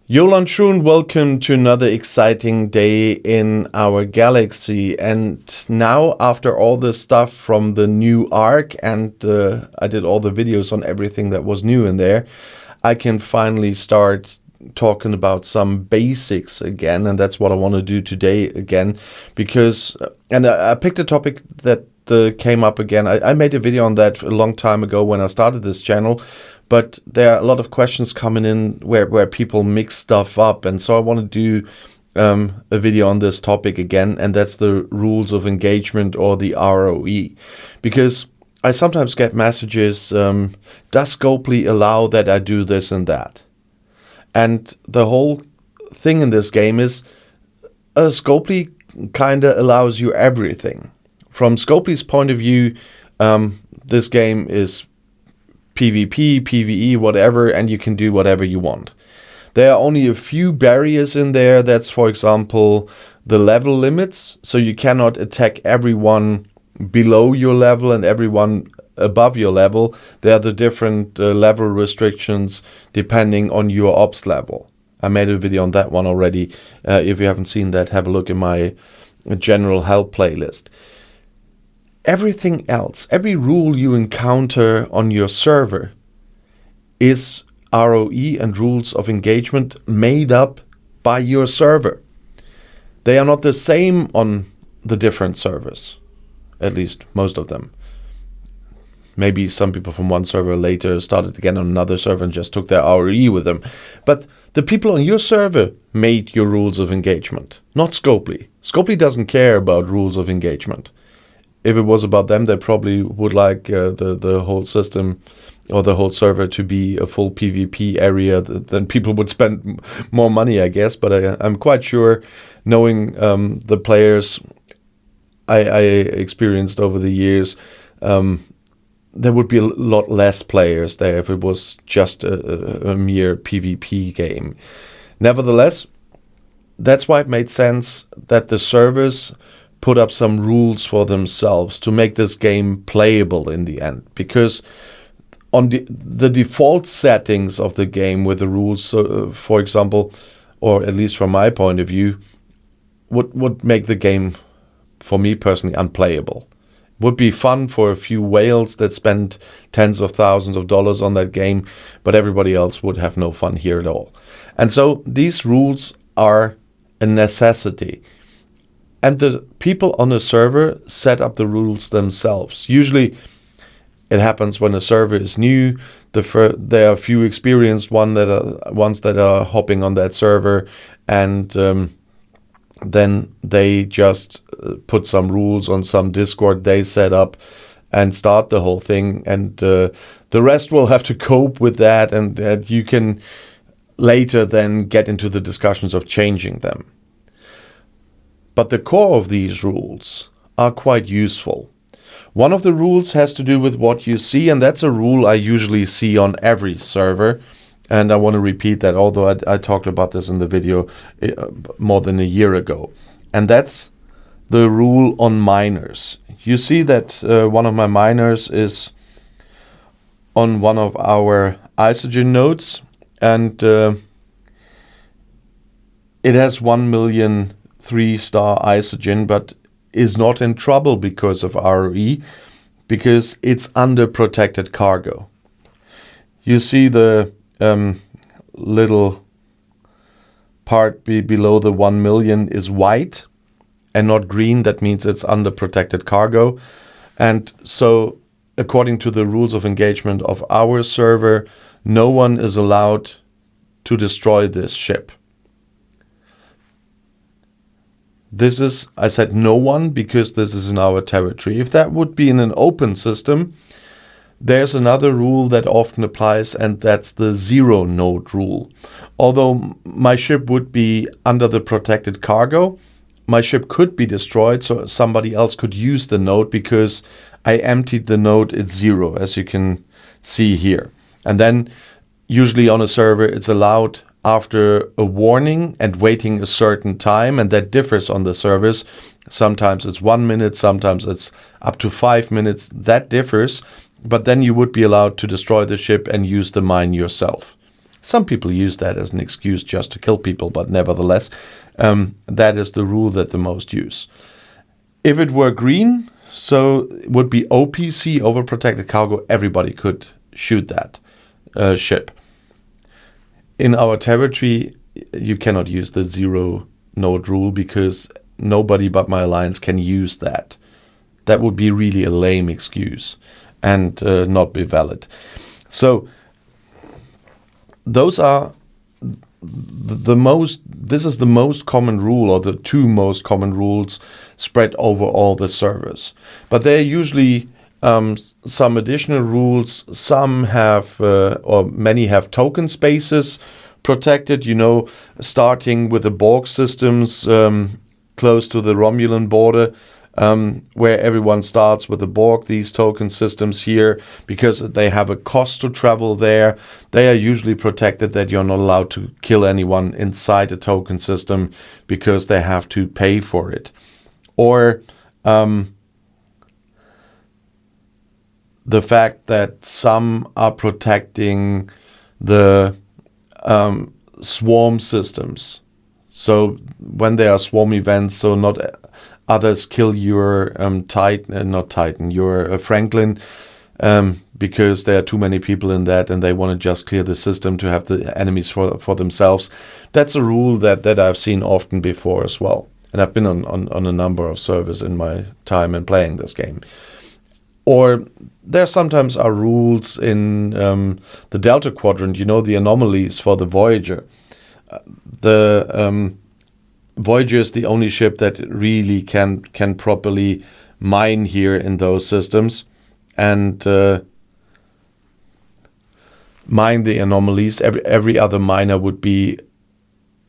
Jolan Schun, welcome to another exciting day in our galaxy. And now, after all the stuff from the new ARC, and I did all the videos on everything that was new in there, I can finally start talking about some basics again. And that's what I want to do today again, because, and I picked a topic that came up again. I made a video on that a long time ago when I started this channel. But there are a lot of questions coming in where people mix stuff up. And so I want to do a video on this topic again. And that's the rules of engagement, or the ROE. Because I sometimes get messages, does Scopely allow that I do this and that? And the whole thing in this game is Scopely kind of allows you everything. From Scopely's point of view, this game is PvP, PvE, whatever, and you can do whatever you want. There are only a few barriers in there. That's, for example, the level limits. So you cannot attack everyone below your level and everyone above your level. There are the different level restrictions depending on your ops level. I made a video on that one already. If you haven't seen that, have a look in my general help playlist. Everything else, every rule you encounter on your server is ROE and rules of engagement made up by your server. They are not the same on the different servers, at least most of them. Maybe some people from one server later started again on another server and just took their ROE with them. But the people on your server made your rules of engagement, not Scopely. Scopely doesn't care about rules of engagement. If it was about them, they probably would like the whole system or the whole server to be a full PvP area. Then people would spend more money, I guess. But I'm quite sure, knowing the players I experienced over the years, there would be a lot less players there if it was just a mere PvP game. Nevertheless, that's why it made sense that the servers put up some rules for themselves to make this game playable in the end. Because on the default settings of the game with the rules, for example, or at least from my point of view, would make the game, for me personally, unplayable. Would be fun for a few whales that spend tens of thousands of dollars on that game, but everybody else would have no fun here at all. And so these rules are a necessity. And the people on a server set up the rules themselves. Usually it happens when a server is new. There are a few experienced ones that are hopping on that server, and then they just put some rules on some Discord they set up and start the whole thing. And the rest will have to cope with that, and you can later then get into the discussions of changing them. But the core of these rules are quite useful. One of the rules has to do with what you see, and that's a rule I usually see on every server. And I want to repeat that, although I talked about this in the video more than a year ago. And that's the rule on miners. You see that one of my miners is on one of our isogen nodes, and it has 1 million 3-star isogen, but is not in trouble because of ROE, because it's under protected cargo. You see the little part below the 1 million is white and not green. That means it's under protected cargo. And so, according to the rules of engagement of our server, no one is allowed to destroy this ship. This is, I said no one, because this is in our territory. If that would be in an open system, there's another rule that often applies, and that's the zero node rule. Although my ship would be under the protected cargo, my ship could be destroyed, so somebody else could use the node, because I emptied the node at 0, as you can see here. And then usually on a server it's allowed after a warning and waiting a certain time, and that differs on the servers. Sometimes it's 1 minute, sometimes it's up to 5 minutes. That differs, but then you would be allowed to destroy the ship and use the mine yourself. Some people use that as an excuse just to kill people, but nevertheless, that is the rule that the most use. If it were green, so it would be OPC, overprotected cargo, everybody could shoot that ship. In our territory, you cannot use the zero node rule because nobody but my alliance can use that. That would be really a lame excuse and not be valid. So those are this is the most common rule, or the two most common rules spread over all the servers. But there are usually some additional rules. Some have, or many have token spaces protected, starting with the Borg systems close to the Romulan border, where everyone starts with the Borg, these token systems here, because they have a cost to travel there. They are usually protected that you're not allowed to kill anyone inside a token system because they have to pay for it. Or the fact that some are protecting the swarm systems. So when there are swarm events, so not others kill your your Franklin, because there are too many people in that and they want to just clear the system to have the enemies for themselves. That's a rule that I've seen often before as well. And I've been on a number of servers in my time in playing this game. Or there sometimes are rules in the Delta Quadrant, the anomalies for the Voyager. The Voyager is the only ship that really can properly mine here in those systems and mine the anomalies. Every other miner would be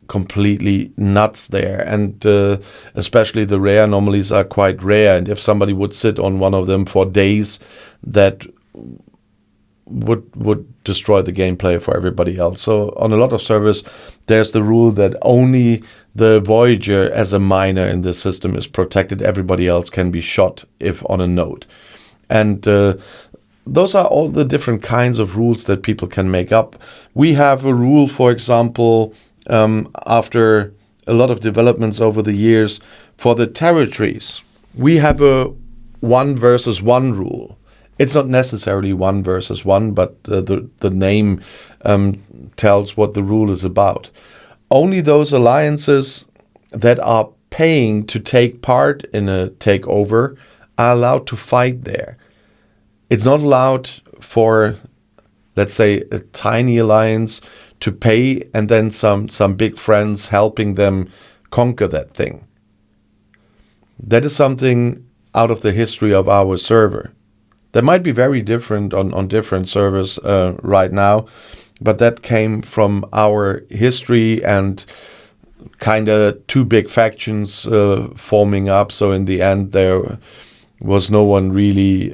completely nuts there, and especially the rare anomalies are quite rare, and if somebody would sit on one of them for days, that would destroy the gameplay for everybody else. So on a lot of servers there's the rule that only the Voyager as a miner in the system is protected. Everybody else can be shot if on a node. And those are all the different kinds of rules that people can make up. We have a rule, for example, after a lot of developments over the years, for the territories, we have a 1 versus 1 rule. It's not necessarily 1 versus 1, but the name tells what the rule is about. Only those alliances that are paying to take part in a takeover are allowed to fight there. It's not allowed for, let's say, a tiny alliance to pay and then some big friends helping them conquer that thing. That is something out of the history of our server. That might be very different on different servers right now, but that came from our history and kind of two big factions forming up. So in the end, there was no one really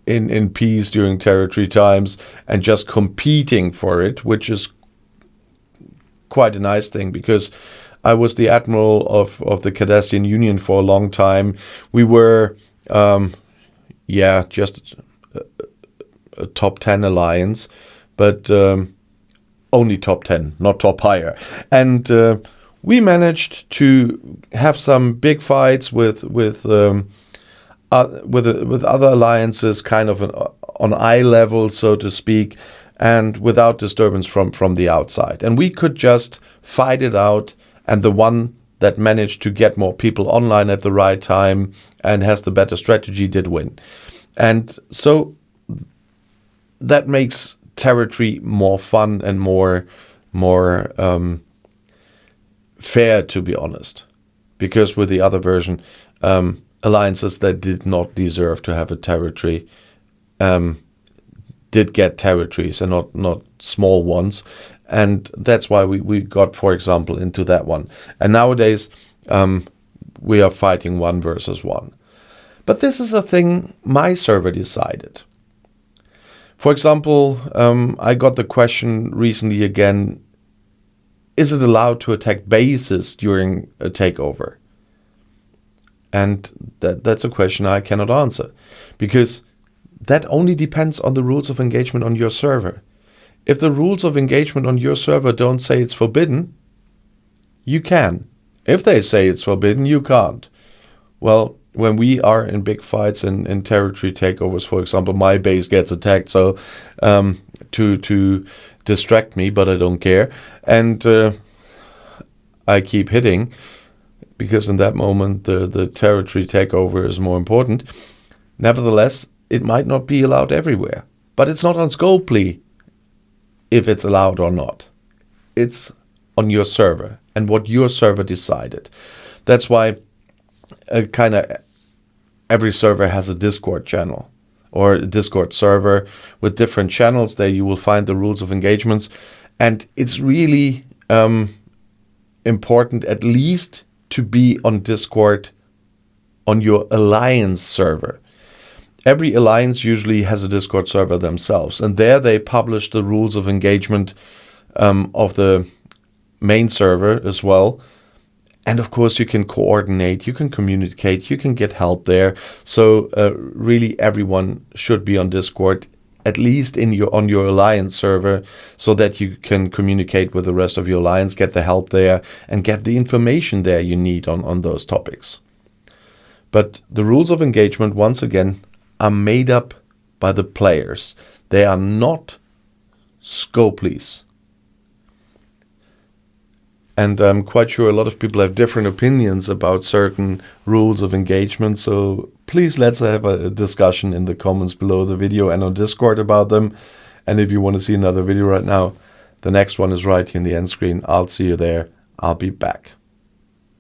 in peace during territory times and just competing for it, which is quite a nice thing, because I was the admiral of the Cardassian Union for a long time. We were, just a top 10 alliance, but only top 10, not top higher. And we managed to have some big fights with other alliances, kind of on eye level, so to speak, and without disturbance from the outside. And we could just fight it out, and the one that managed to get more people online at the right time and has the better strategy did win. And so that makes territory more fun and more fair, to be honest. Because with the other version, alliances that did not deserve to have a territory did get territories, and not small ones. And that's why we got, for example, into that one. And nowadays, we are fighting 1 versus 1. But this is a thing my server decided. For example, I got the question recently again, is it allowed to attack bases during a takeover? And that's a question I cannot answer, because that only depends on the rules of engagement on your server. If the rules of engagement on your server don't say it's forbidden, you can. If they say it's forbidden, you can't. Well, when we are in big fights and territory takeovers, for example, my base gets attacked, so to distract me, but I don't care. And I keep hitting, because in that moment the territory takeover is more important. Nevertheless, it might not be allowed everywhere. But it's not on Scopely if it's allowed or not. It's on your server and what your server decided. That's why every server has a Discord channel or a Discord server with different channels. There you will find the rules of engagements. And it's really important at least to be on Discord on your alliance server. Every alliance usually has a Discord server themselves, and there they publish the rules of engagement of the main server as well. And of course you can coordinate, you can communicate, you can get help there. So really everyone should be on Discord, at least on your alliance server, so that you can communicate with the rest of your alliance, get the help there, and get the information there you need on those topics. But the rules of engagement, once again, are made up by the players. They are not Scopely's. And I'm quite sure a lot of people have different opinions about certain rules of engagement. So please let's have a discussion in the comments below the video and on Discord about them. And if you want to see another video right now, the next one is right here in the end screen. I'll see you there. I'll be back.